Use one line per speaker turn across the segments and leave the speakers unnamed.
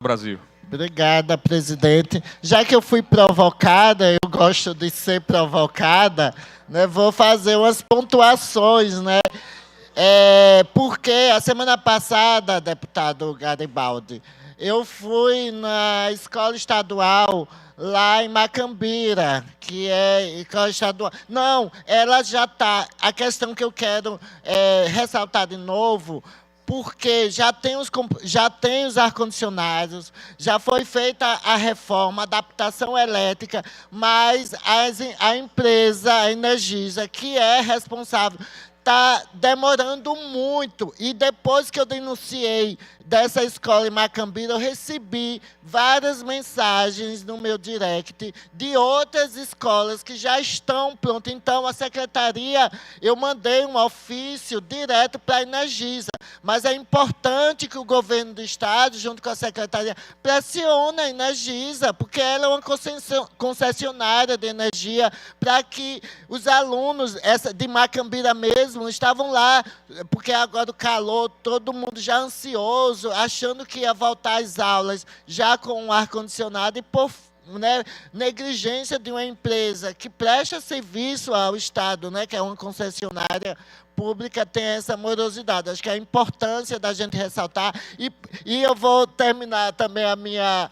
Brasil.
Obrigada, presidente. Já que eu fui provocada, eu gosto de ser provocada, né, vou fazer umas pontuações, né? Porque a semana passada, deputado Garibaldi, eu fui na escola estadual lá em Macambira, que é escola estadual. Não, ela já está. A questão que eu quero ressaltar de novo, porque já tem os ar-condicionados, já foi feita a reforma, a adaptação elétrica, mas a empresa, a Energisa, que é responsável, está demorando muito. E depois que eu denunciei dessa escola em Macambira, eu recebi várias mensagens no meu direct de outras escolas que já estão prontas. Então, a secretaria, eu mandei um ofício direto para a Energisa. Mas é importante que o governo do estado, junto com a secretaria, pressione a Energisa, porque ela é uma concessionária de energia, para que os alunos de Macambira mesmo estavam lá, porque agora o calor, todo mundo já ansioso, achando que ia voltar às aulas já com o ar-condicionado e por negligência de uma empresa que presta serviço ao Estado, que é uma concessionária pública, tem essa morosidade. Acho que a importância da gente ressaltar, e eu vou terminar também a minha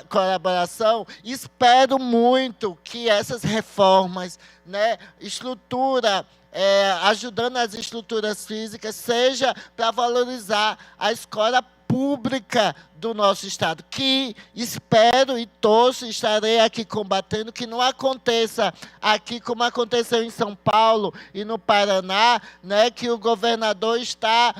colaboração, espero muito que essas reformas, estrutura, ajudando as estruturas físicas, seja para valorizar a escola pública do nosso estado, que espero e torço, estarei aqui combatendo, que não aconteça aqui como aconteceu em São Paulo e no Paraná, que o governador está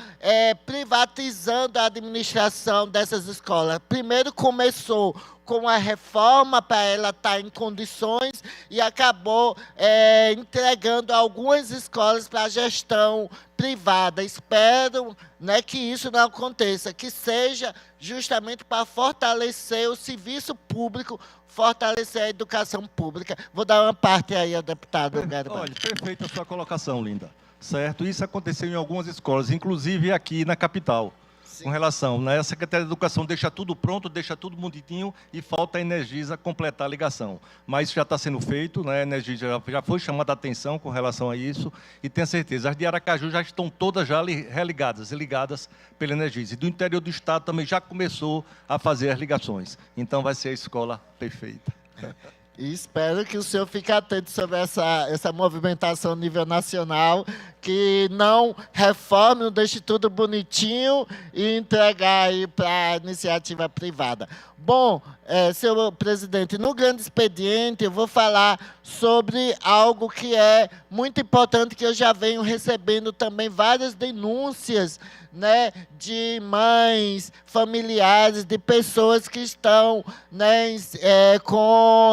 privatizando a administração dessas escolas. Primeiro começou com a reforma para ela estar em condições e acabou entregando algumas escolas para a gestão privada. Espero que isso não aconteça, que seja justamente para fortalecer o serviço público, fortalecer a educação pública. Vou dar uma parte aí ao deputado Garibaldi.
Olha, perfeita a sua colocação, Linda. Certo? Isso aconteceu em algumas escolas, inclusive aqui na capital. Sim. Com relação, a Secretaria de Educação deixa tudo pronto, deixa tudo bonitinho e falta a Energisa completar a ligação. Mas isso já está sendo feito, a Energisa já foi chamada a atenção com relação a isso e tenho certeza, as de Aracaju já estão todas já ligadas pela Energisa. E do interior do estado também já começou a fazer as ligações. Então vai ser a escola perfeita.
E espero que o senhor fique atento sobre essa movimentação a nível nacional, que não reforme, não deixe tudo bonitinho e entregar aí para a iniciativa privada. Bom, senhor presidente, no grande expediente eu vou falar sobre algo que é muito importante, que eu já venho recebendo também várias denúncias, de mães, familiares, de pessoas que estão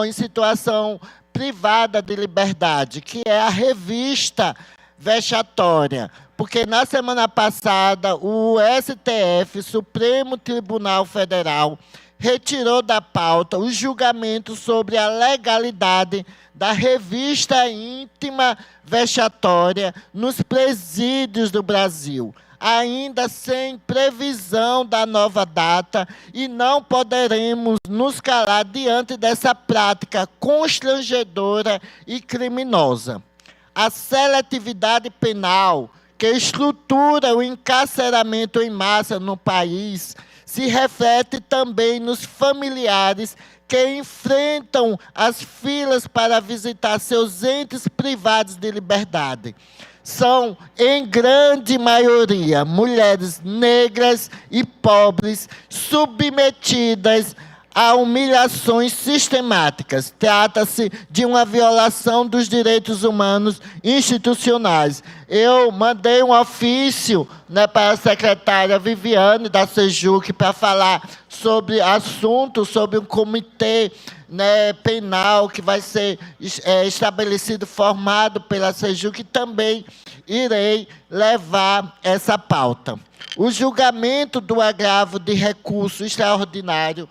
em situação privada de liberdade, que é a revista vexatória. Porque na semana passada o STF, Supremo Tribunal Federal, retirou da pauta o julgamento sobre a legalidade da revista íntima vexatória nos presídios do Brasil, ainda sem previsão da nova data, e não poderemos nos calar diante dessa prática constrangedora e criminosa. A seletividade penal que estrutura o encarceramento em massa no país se reflete também nos familiares que enfrentam as filas para visitar seus entes privados de liberdade. São, em grande maioria, mulheres negras e pobres, submetidas a humilhações sistemáticas. Trata-se de uma violação dos direitos humanos institucionais. Eu mandei um ofício para a secretária Viviane da Sejuc para falar sobre assunto, sobre um comitê penal que vai ser estabelecido, formado pela Sejuc, e também irei levar essa pauta. O julgamento do agravo de recurso extraordinário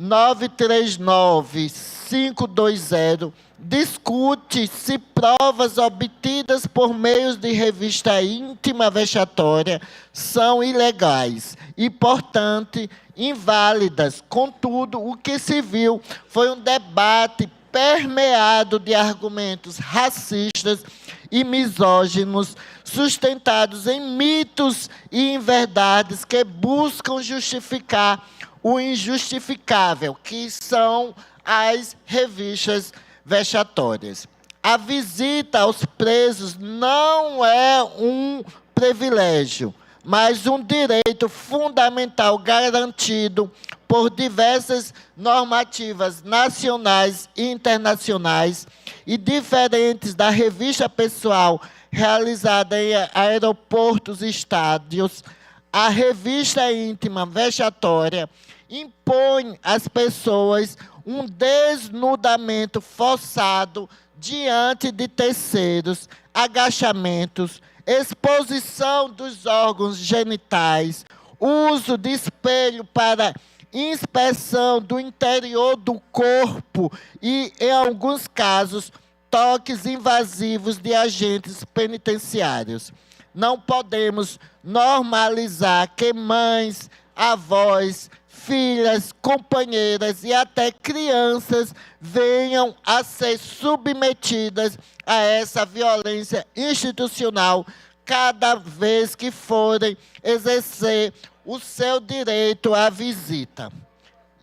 939-520 discute se provas obtidas por meios de revista íntima vexatória são ilegais e, portanto, inválidas. Contudo, o que se viu foi um debate permeado de argumentos racistas e misóginos, sustentados em mitos e em verdades que buscam justificar o injustificável, que são as revistas vexatórias. A visita aos presos não é um privilégio, mas um direito fundamental garantido por diversas normativas nacionais e internacionais, e diferentes da revista pessoal realizada em aeroportos e estádios. A revista íntima vexatória impõe às pessoas um desnudamento forçado diante de terceiros, agachamentos, exposição dos órgãos genitais, uso de espelho para inspeção do interior do corpo e, em alguns casos, toques invasivos de agentes penitenciários. Não podemos normalizar que mães, avós, filhas, companheiras e até crianças venham a ser submetidas a essa violência institucional cada vez que forem exercer o seu direito à visita.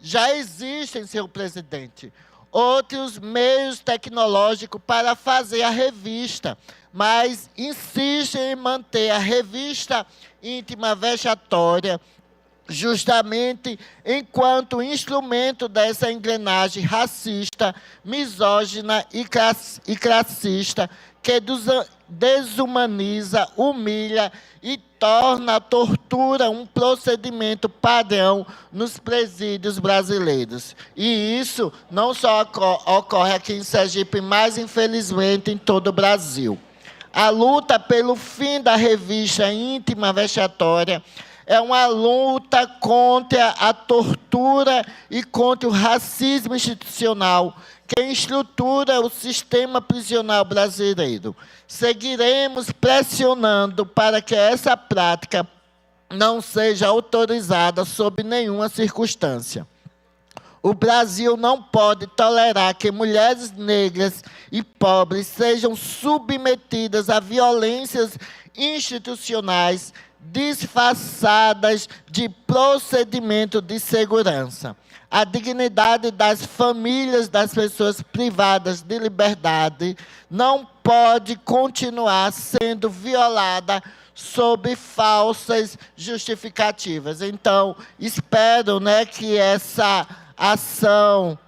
Já existem, senhor presidente, outros meios tecnológicos para fazer a revista, mas insistem em manter a revista íntima vexatória justamente enquanto instrumento dessa engrenagem racista, misógina e classista que desumaniza, humilha e torna a tortura um procedimento padrão nos presídios brasileiros. E isso não só ocorre aqui em Sergipe, mas infelizmente em todo o Brasil. A luta pelo fim da revista íntima vexatória é uma luta contra a tortura e contra o racismo institucional que estrutura o sistema prisional brasileiro. Seguiremos pressionando para que essa prática não seja autorizada sob nenhuma circunstância. O Brasil não pode tolerar que mulheres negras e pobres sejam submetidas a violências institucionais disfarçadas de procedimento de segurança. A dignidade das famílias das pessoas privadas de liberdade não pode continuar sendo violada sob falsas justificativas. Então, espero, que essa ação,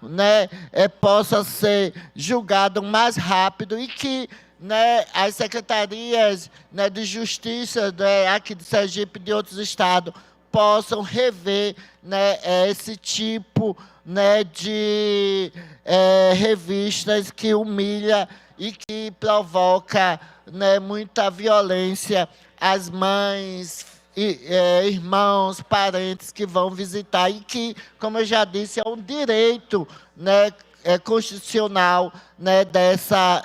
possa ser julgada o mais rápido e que as secretarias de justiça aqui de Sergipe e de outros estados possam rever esse tipo de revistas que humilha e que provoca muita violência às mães, irmãos, parentes que vão visitar e que, como eu já disse, é um direito constitucional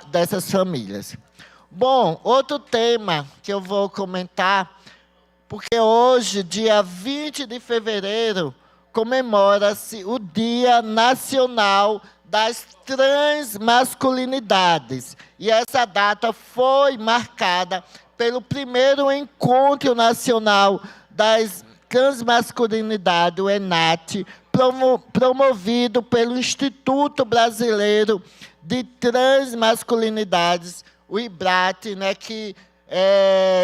dessas famílias. Bom, outro tema que eu vou comentar, porque hoje, dia 20 de fevereiro, comemora-se o Dia Nacional das Transmasculinidades. E essa data foi marcada pelo primeiro Encontro Nacional das Transmasculinidades, o ENAT, promovido pelo Instituto Brasileiro de Transmasculinidades, o IBRAT, que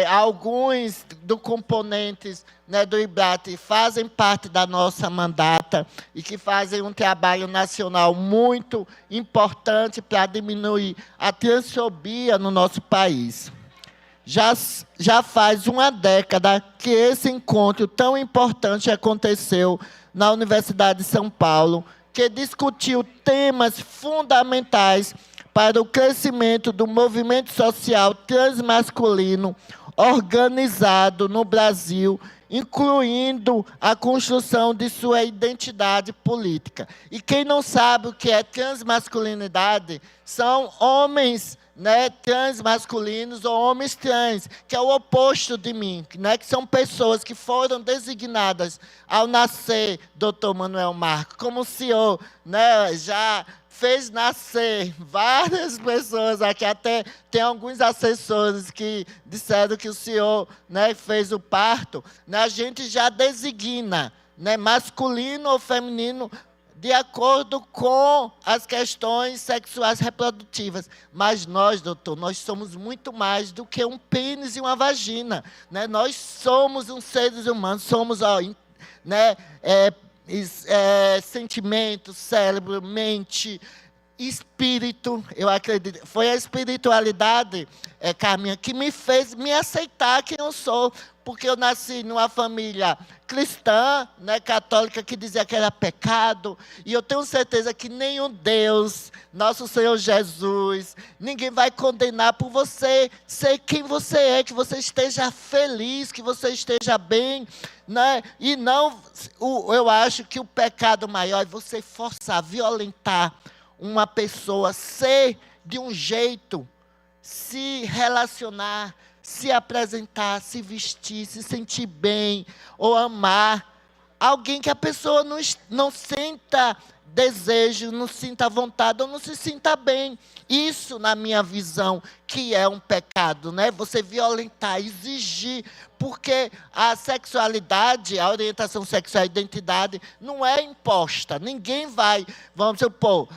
alguns dos componentes do IBRAT fazem parte da nossa mandata e que fazem um trabalho nacional muito importante para diminuir a transfobia no nosso país. Já faz uma década que esse encontro tão importante aconteceu na Universidade de São Paulo, que discutiu temas fundamentais para o crescimento do movimento social transmasculino organizado no Brasil, incluindo a construção de sua identidade política. E quem não sabe o que é transmasculinidade são homens né, trans masculinos ou homens trans, que é o oposto de mim, né, que são pessoas que foram designadas ao nascer, doutor Manuel Marco, como o senhor, né, já fez nascer várias pessoas aqui, até tem alguns assessores que disseram que o senhor, né, fez o parto, né, a gente já designa, né, masculino ou feminino de acordo com as questões sexuais reprodutivas. Mas nós, doutor, nós somos muito mais do que um pênis e uma vagina, né? Nós somos uns seres humanos, somos, né, sentimento, cérebro, mente, espírito. Eu acredito, foi a espiritualidade, Carminha, que me fez me aceitar quem eu sou, porque eu nasci numa família cristã, né, católica, que dizia que era pecado, e eu tenho certeza que nenhum Deus, nosso Senhor Jesus, ninguém vai condenar por você ser quem você é, que você esteja feliz, que você esteja bem, né? E não, eu acho que o pecado maior é você forçar, violentar uma pessoa a ser de um jeito, se relacionar, se apresentar, se vestir, se sentir bem, ou amar alguém que a pessoa não sinta desejo, não sinta vontade, ou não se sinta bem. Isso, na minha visão, que é um pecado, né? Você violentar, exigir, porque a sexualidade, a orientação sexual, a identidade, não é imposta. Ninguém vai, vamos supor,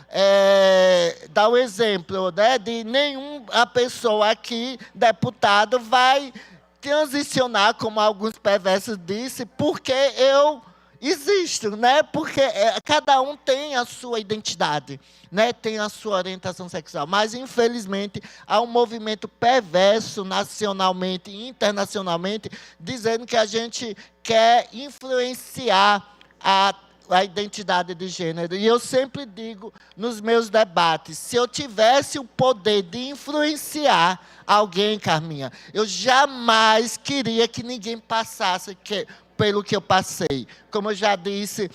dar um exemplo, né, de nenhuma pessoa aqui, deputado, vai transicionar, como alguns perversos disse, porque eu existo, né? Porque cada um tem a sua identidade, né? Tem a sua orientação sexual. Mas, infelizmente, há um movimento perverso nacionalmente e internacionalmente, dizendo que a gente quer influenciar a identidade de gênero. E eu sempre digo nos meus debates, se eu tivesse o poder de influenciar alguém, Carminha, eu jamais queria que ninguém passasse pelo que eu passei. Como eu já disse,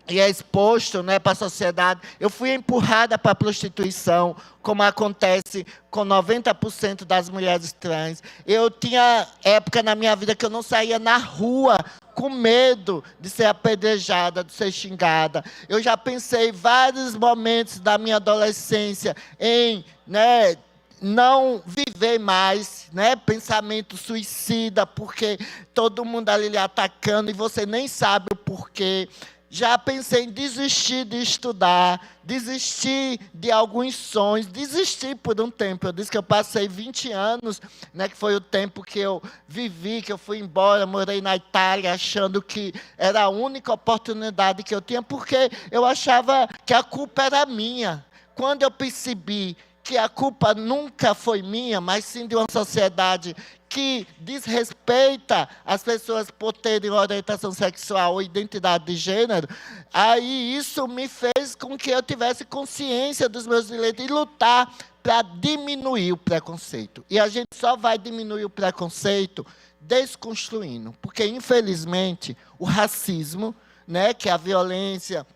e é exposto, né, para a sociedade, eu fui empurrada para a prostituição, como acontece com 90% das mulheres trans. Eu tinha época na minha vida que eu não saía na rua com medo de ser apedrejada, de ser xingada. Eu já pensei vários momentos da minha adolescência em, né, não viver mais, né? Pensamento suicida, porque todo mundo ali lhe atacando e você nem sabe o porquê. Já pensei em desistir de estudar, desistir de alguns sonhos, desistir por um tempo. Eu disse que eu passei 20 anos, né, que foi o tempo que eu vivi, que eu fui embora, morei na Itália, achando que era a única oportunidade que eu tinha, porque eu achava que a culpa era minha. Quando eu percebi que a culpa nunca foi minha, mas sim de uma sociedade que desrespeita as pessoas por terem orientação sexual ou identidade de gênero, aí isso me fez com que eu tivesse consciência dos meus direitos e lutar para diminuir o preconceito. E a gente só vai diminuir o preconceito desconstruindo, porque, infelizmente, o racismo, né, que é a violência,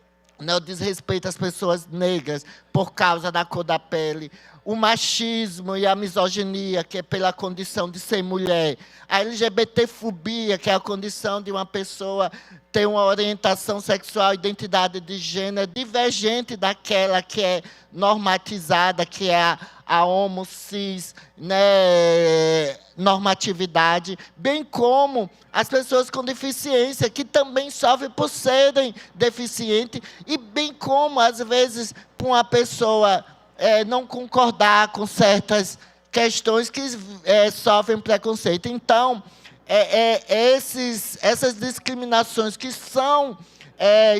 o desrespeito às pessoas negras por causa da cor da pele, o machismo e a misoginia, que é pela condição de ser mulher, a LGBTfobia, que é a condição de uma pessoa ter uma orientação sexual, identidade de gênero divergente daquela que é normatizada, que é a homo cis, né, normatividade, bem como as pessoas com deficiência, que também sofrem por serem deficientes, e bem como, às vezes, por uma pessoa não concordar com certas questões que sofrem preconceito. Então, essas discriminações que são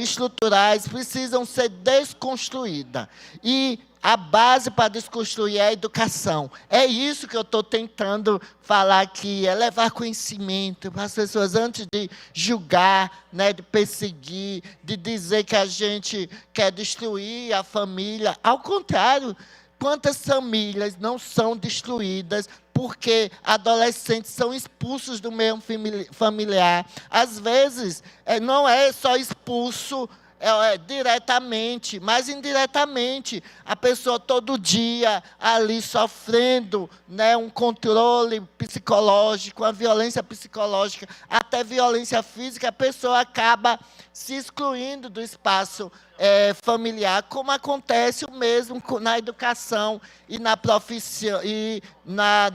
estruturais precisam ser desconstruídas. E a base para desconstruir é a educação. É isso que eu estou tentando falar aqui, é levar conhecimento para as pessoas antes de julgar, né, de perseguir, de dizer que a gente quer destruir a família. Ao contrário, quantas famílias não são destruídas porque adolescentes são expulsos do meio familiar? Às vezes, não é só expulso diretamente, mas indiretamente. A pessoa todo dia ali sofrendo, né, um controle psicológico, uma violência psicológica, até violência física, a pessoa acaba se excluindo do espaço familiar, como acontece o mesmo na educação e na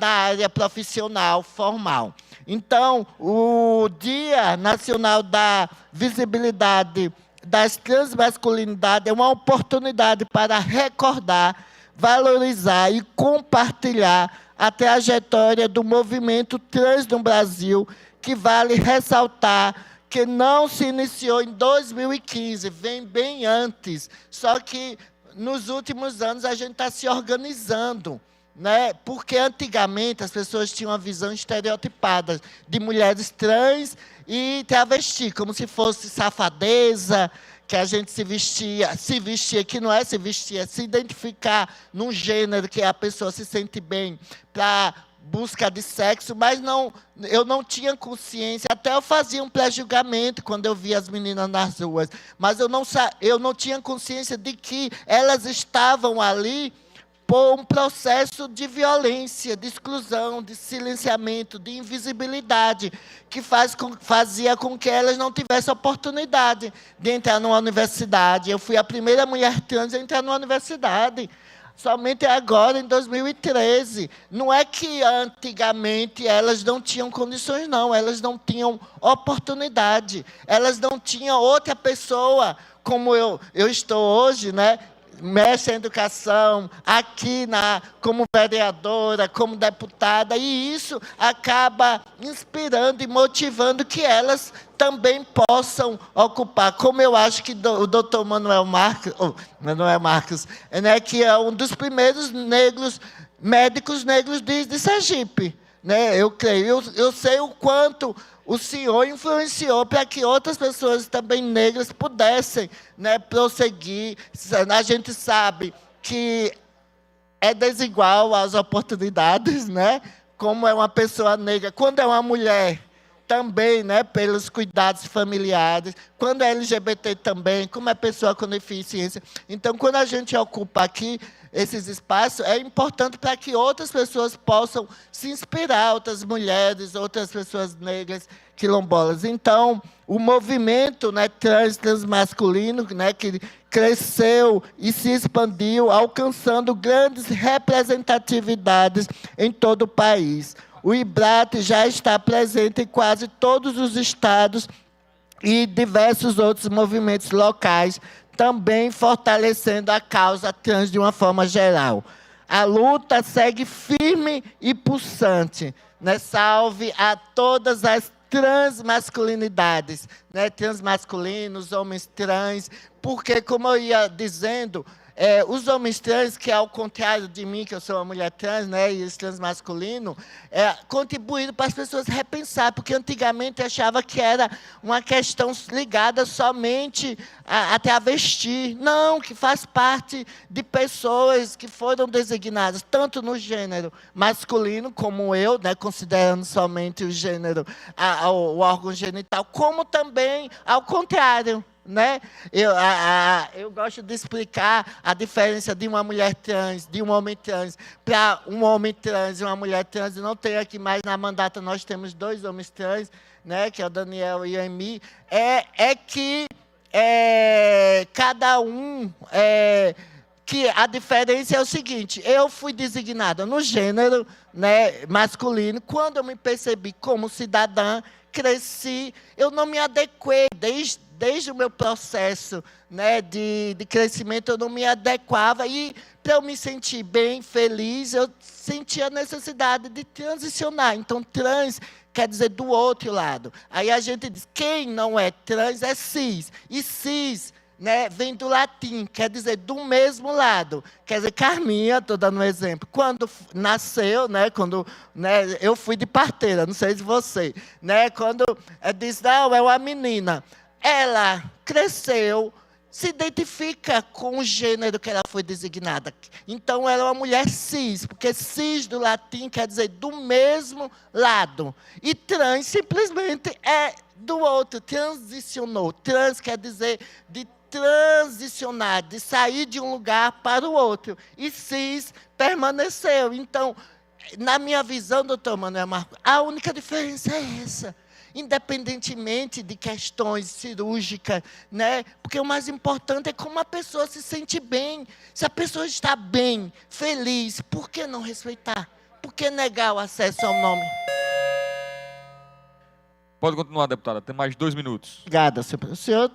área profissional formal. Então, o Dia Nacional da Visibilidade das Transmasculinidades é uma oportunidade para recordar, valorizar e compartilhar a trajetória do movimento trans no Brasil, que vale ressaltar que não se iniciou em 2015, vem bem antes, só que nos últimos anos a gente está se organizando, né? Porque antigamente as pessoas tinham uma visão estereotipada de mulheres trans e travesti, como se fosse safadeza, que a gente se vestia, que não é se vestir, é se identificar num gênero que a pessoa se sente bem, para busca de sexo, mas não, eu não tinha consciência, até eu fazia um pré-julgamento quando eu via as meninas nas ruas, mas eu não tinha consciência de que elas estavam ali por um processo de violência, de exclusão, de silenciamento, de invisibilidade, que fazia com que elas não tivessem oportunidade de entrar numa universidade. Eu fui a primeira mulher trans a entrar numa universidade, somente agora, em 2013. Não é que antigamente elas não tinham condições, não. Elas não tinham oportunidade. Elas não tinham outra pessoa, como eu estou hoje, né? Mestre em educação, aqui como vereadora, como deputada, e isso acaba inspirando e motivando que elas também possam ocupar, como eu acho que o doutor Manuel Marcos, né, que é um dos primeiros médicos negros de Sergipe. Né? Eu creio, eu sei o quanto o senhor influenciou para que outras pessoas também negras pudessem, né, prosseguir. A gente sabe que é desigual as oportunidades, né? Como é uma pessoa negra, quando é uma mulher, também, né, pelos cuidados familiares, quando é LGBT também, como é pessoa com deficiência. Então, quando a gente ocupa aqui esses espaços, é importante para que outras pessoas possam se inspirar, outras mulheres, outras pessoas negras, quilombolas. Então, o movimento, né, transmasculino, né, que cresceu e se expandiu, alcançando grandes representatividades em todo o país. O IBRAT já está presente em quase todos os estados e diversos outros movimentos locais, também fortalecendo a causa trans de uma forma geral. A luta segue firme e pulsante, né? Salve a todas as transmasculinidades, né? Transmasculinos, homens trans, porque, como eu ia dizendo, os homens trans, que ao contrário de mim, que eu sou uma mulher trans, né, e os transmasculinos, contribuíram para as pessoas repensar, porque antigamente achava que era uma questão ligada somente a travesti. Não, que faz parte de pessoas que foram designadas, tanto no gênero masculino, como eu, né, considerando somente o gênero, o órgão genital, como também ao contrário. Né? Eu gosto de explicar a diferença de uma mulher trans, de um homem trans, para um homem trans e uma mulher trans. Não tem aqui mais na mandata, nós temos 2 homens trans, né, que é o Daniel e a Emi, que cada um... que a diferença é o seguinte: eu fui designada no gênero, né, masculino. Quando eu me percebi como cidadã, cresci, eu não me adequei, desde o meu processo, né, de crescimento, eu não me adequava, e para eu me sentir bem, feliz, eu sentia a necessidade de transicionar. Então, trans quer dizer do outro lado. Aí a gente diz, quem não é trans é cis, e cis, né, vem do latim, quer dizer do mesmo lado. Quer dizer, Carminha, estou dando um exemplo, quando nasceu, né, eu fui de parteira, não sei se você, né, quando diz, não, é uma menina, ela cresceu, se identifica com o gênero que ela foi designada. Então, ela é uma mulher cis, porque cis do latim quer dizer do mesmo lado. E trans simplesmente é do outro, transicionou. Trans quer dizer de transicionar, de sair de um lugar para o outro. E cis permaneceu. Então, na minha visão, doutor Manuel Marcos, a única diferença é essa. Independentemente de questões cirúrgicas, né? Porque o mais importante é como a pessoa se sente bem. Se a pessoa está bem, feliz, por que não respeitar? Por que negar o acesso ao nome?
Pode continuar, deputada. Tem mais 2 minutos.
Obrigada, senhor. O senhor,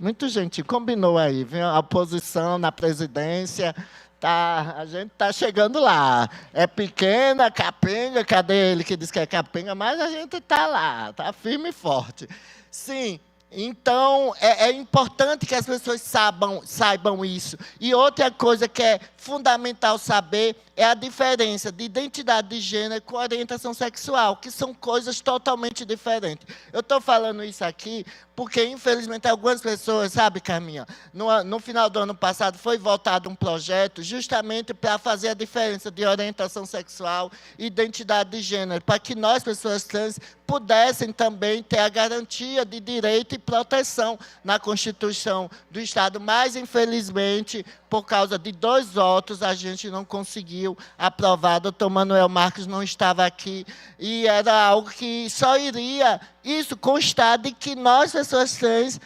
muito gentil, combinou aí, viu? A oposição na presidência. Tá, a gente está chegando lá. É pequena, capenga, cadê ele que diz que é capenga? Mas a gente está lá, está firme e forte. Sim, então é importante que as pessoas saibam isso. E outra coisa que é fundamental saber é a diferença de identidade de gênero com orientação sexual, que são coisas totalmente diferentes. Eu estou falando isso aqui porque, infelizmente, algumas pessoas, sabe, Carminha, no final do ano passado foi votado um projeto justamente para fazer a diferença de orientação sexual e identidade de gênero, para que nós, pessoas trans, pudessem também ter a garantia de direito e proteção na Constituição do Estado. Mas, infelizmente, por causa de 2 votos, a gente não conseguiu aprovar. Doutor Manuel Marcos não estava aqui, e era algo que só iria isso constar de que nós, pessoas trans,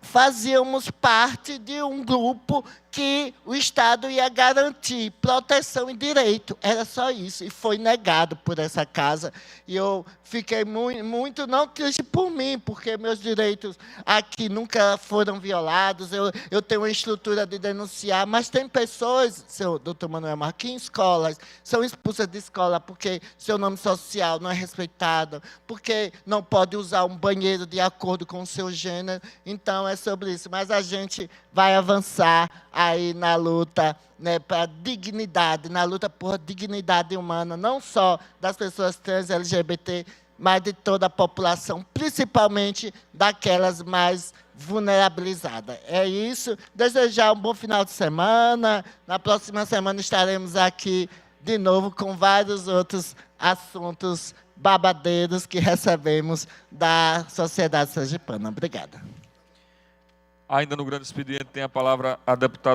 fazíamos parte de um grupo que o Estado ia garantir proteção e direito. Era só isso. E foi negado por essa casa. E eu fiquei muito não triste por mim, porque meus direitos aqui nunca foram violados. Eu tenho uma estrutura de denunciar, mas tem pessoas, seu doutor Manuel Marcos, que em escolas são expulsas de escola porque seu nome social não é respeitado, porque não pode usar um banheiro de acordo com o seu gênero. Então, é sobre isso. Mas a gente vai avançar aí na luta, né, para dignidade, na luta por dignidade humana, não só das pessoas trans, LGBT, mas de toda a população, principalmente daquelas mais vulnerabilizadas. É isso. Desejar um bom final de semana. Na próxima semana estaremos aqui de novo com vários outros assuntos babadeiros que recebemos da sociedade sergipana. Obrigada.
Ainda no grande expediente tem a palavra a deputada